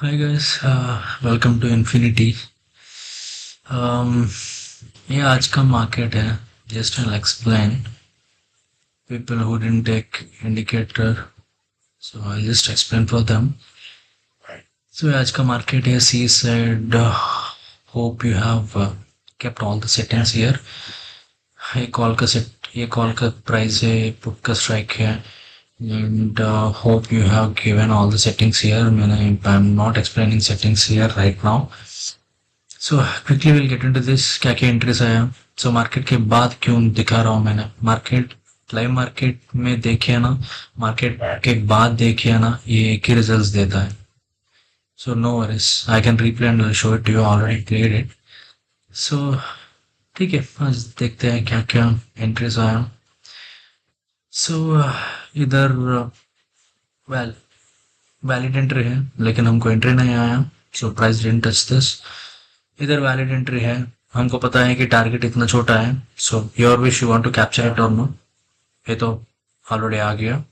Hi guys, welcome to Infinity. Um, ये आज का मार्केट है. Just I'll explain. People who didn't take indicator, so I'll just explain for them. So ये आज का market है. She said, hope you have kept all the settings here. ये call का प्राइस है, पुट का स्ट्राइक है. And hope you have given all the settings here. I'm not explaining settings here right now. So quickly will get into this. क्या क्या entries आया. So market के बाद क्यों दिखा रहा हूँ मैंने. मार्केट लाइव मार्केट में देखिए ना, मार्केट के बाद देखिए ना, ये एक ही रिजल्ट्स देता है. So no worries, I can replay and show it to you. Already clear it. So ठीक है, आज देखते हैं क्या क्या एंट्रीज आया. सो इधर वेल वैलिड एंट्री है लेकिन हमको एंट्री नहीं आया. So price didn't touch this. इधर वैलिड एंट्री है, हमको पता है कि टारगेट इतना छोटा है. So your wish, you want to capture it और नो. ये तो ऑलरेडी आ गया.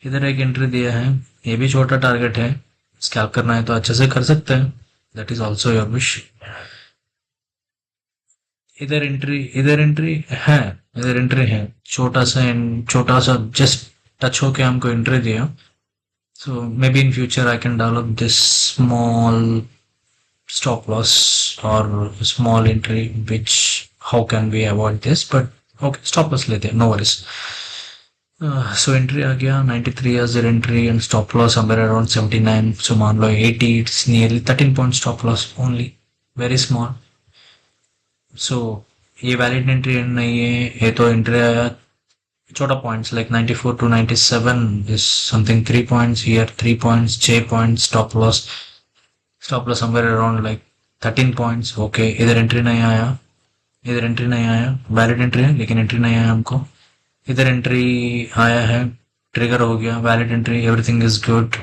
इधर एक एंट्री दिया है, ये भी छोटा टारगेट है. स्कैल्प करना है तो अच्छे से कर सकते हैं. That is also your wish. इधर एंट्री है छोटा सा जस्ट टच होके हमको एंट्री दिया. So maybe in future I can develop this small stop loss or small entry, which how can we avoid this, but okay, stop loss लेते हैं, no worries. So entry आ गया 93 as their entry and stop loss somewhere around 79. So मान लो 80, it's nearly 13 point stop loss only, very small. So ये valid entry नहीं है, ये तो entry आया छोटा points like 94 to 97 is something 3 points here, 3 points, 6 points stop loss somewhere around like 13 points. Okay, इधर entry नहीं आया, वैलिड एंट्री है लेकिन एंट्री नहीं आया हमको. इधर एंट्री आया है, ट्रिगर हो गया, valid entry, everything is good.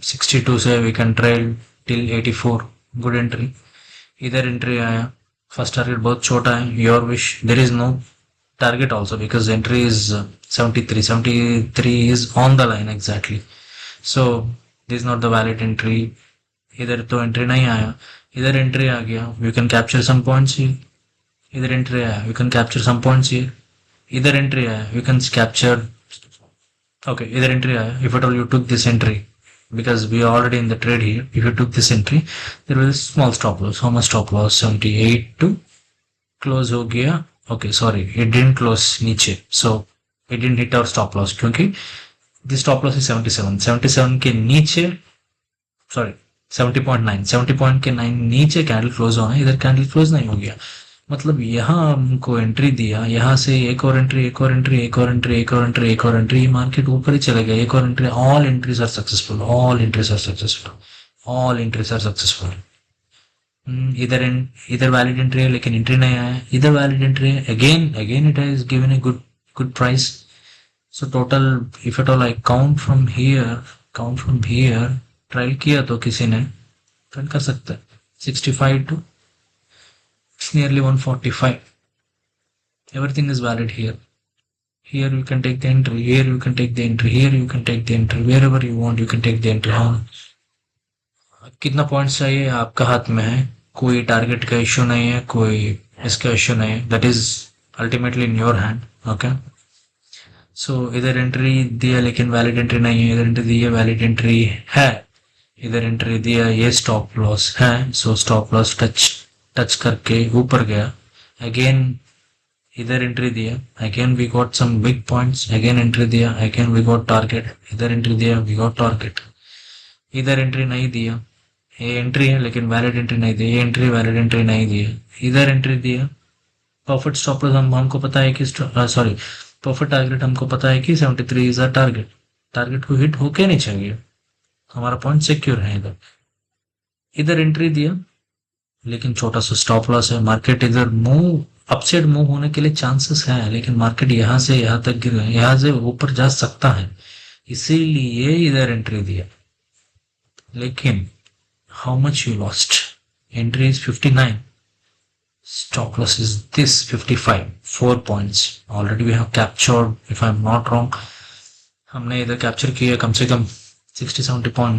62 से we can trail till 84, good entry. इधर एंट्री आया, फर्स्ट टारगेट बहुत छोटा है, your wish. There is no target also because entry is 73 is on the line exactly. So this not the valid entry. इधर तो entry नहीं आया, इधर एंट्री आ गया, you can capture some points here. इधर एंट्री आया, you can capture some points here. इधर एंट्री आया, यू कैन कैप्चर. ओके, इधर एंट्री आया. If at all you took this entry, because we are already in the trade here, if you took this entry, there was a small stop loss. How much stop loss? 78 to close हो गया. Okay, sorry, it didn't close नीचे, so it didn't hit our stop loss क्योंकि the stop loss is 77 के नीचे, sorry 70 point के 9 नीचे candle close होना है. इधर कैंडल क्लोज नहीं हो गया, मतलब यहाँ हमको एंट्री दिया, यहाँ से एक और एंट्री, मार्केट ऊपर ही चले गया. एक और entry. All entries are successful. इधर वैलिड एंट्री है लेकिन एंट्री नहीं आया. इधर वैलिड एंट्री है, again it has given a good price. So total if at all I count from here, trial किया तो किसी ने ट्रायल कर सकता है. 65 to it's nearly 145. Everything is valid here. Here you can take the entry, here you can take the entry, here you can take the entry, wherever you want you can take the entry. हाँ, कितना points चाहिए आपका हाथ में है. कोई target का issue नहीं है, कोई इसका इश्यू नहीं है. That is ultimately in your hand. Okay, so इधर एंट्री दिया लेकिन वैलिड एंट्री नहीं है. इधर एंट्री दिया, वैलिड एंट्री है. इधर एंट्री दिया, ये स्टॉप लॉस है. सो स्टॉप लॉस टच करके ऊपर गया. अगेन इधर एंट्री दिया, again we got some big points. Again entry दिया, अगेन वी गॉट टारगेट. इधर एंट्री दिया, वी गॉट टारगेट. इधर एंट्री नहीं दिया, ये एंट्री है लेकिन वैलिड एंट्री नहीं दिया. ये एंट्री वैलिड एंट्री नहीं दिया. इधर एंट्री दिया, प्रॉफिट स्टॉप लॉस हमको पता है कि सॉरी प्रॉफिट टारगेट हमको पता है कि 73 इज अ टारगेट को हिट होके नहीं चाहिए, हमारा पॉइंट सिक्योर है. इधर एंट्री दिया लेकिन छोटा सा स्टॉप लॉस है. मार्केट इधर अपसाइड मूव होने के लिए चांसेस है लेकिन मार्केट यहाँ से यहाँ तक गिर गया, यहाँ से ऊपर जा सकता है, इसीलिए इधर एंट्री दिया. लेकिन how much you lost. Entry is 59, stop loss is this 55, 4 points. Already we have captured, if I'm not wrong, हमने इधर कैप्चर किया कम से कम 60-70 point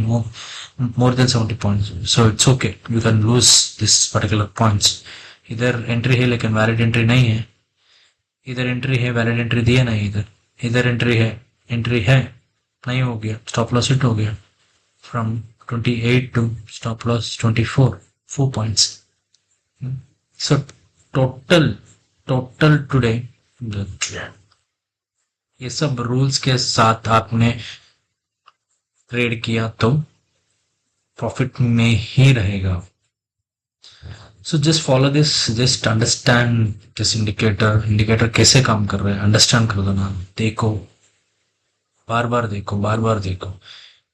more than 70 points, so it's okay, you can lose this particular points. इधर entry है लेकिन valid entry नहीं है, इधर एंट्री है वैलिड एंट्री दिया नहीं, इधर इधर एंट्री है नहीं, हो गया स्टॉप लॉस हिट हो गया from 28 to stop loss 24, 4 points. So total today ये सब रूल्स के साथ आपने ट्रेड किया तो प्रॉफिट में ही रहेगा. So just follow this, just understand this indicator कैसे काम कर रहा है, अंडरस्टैंड कर दो ना, देखो बार बार देखो,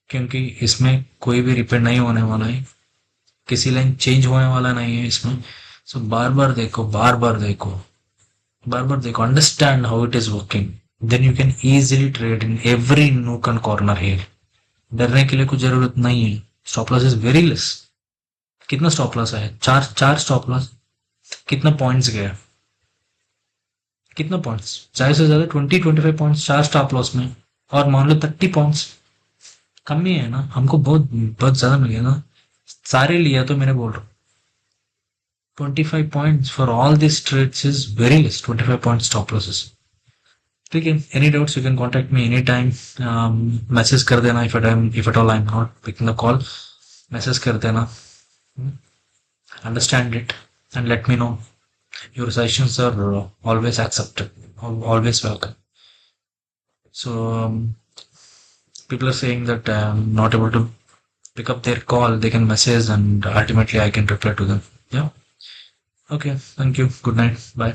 क्योंकि इसमें कोई भी रिपेयर नहीं होने वाला है, किसी लाइन चेंज होने वाला नहीं है इसमें. सो बार बार देखो, understand how it is working, then you can easily trade in every nook and corner here. डरने के लिए कुछ जरूरत नहीं है. Stop loss is very less. कितना स्टॉप लॉस है? चार स्टॉप लॉस. कितना पॉइंट्स गया? कितना पॉइंट्स? ज्यादा से ज्यादा 20-25 पॉइंट्स चार स्टॉप लॉस में, और मान लो 30 पॉइंट्स कम ही है ना, हमको बहुत ज्यादा मिल गया ना, सारे लिया तो मैंने बोल रहा हूँ 25 points for all these trades is very less. 25 points stop losses. ठीक है, any doubts you can contact me anytime. Message कर देना if at all I'm not picking the call. Message कर देना. Understand it and let me know. Your suggestions are always accepted, always welcome. So people are saying that I'm not able to pick up their call. They can message and ultimately I can reply to them. Yeah. Okay. Thank you. Good night. Bye.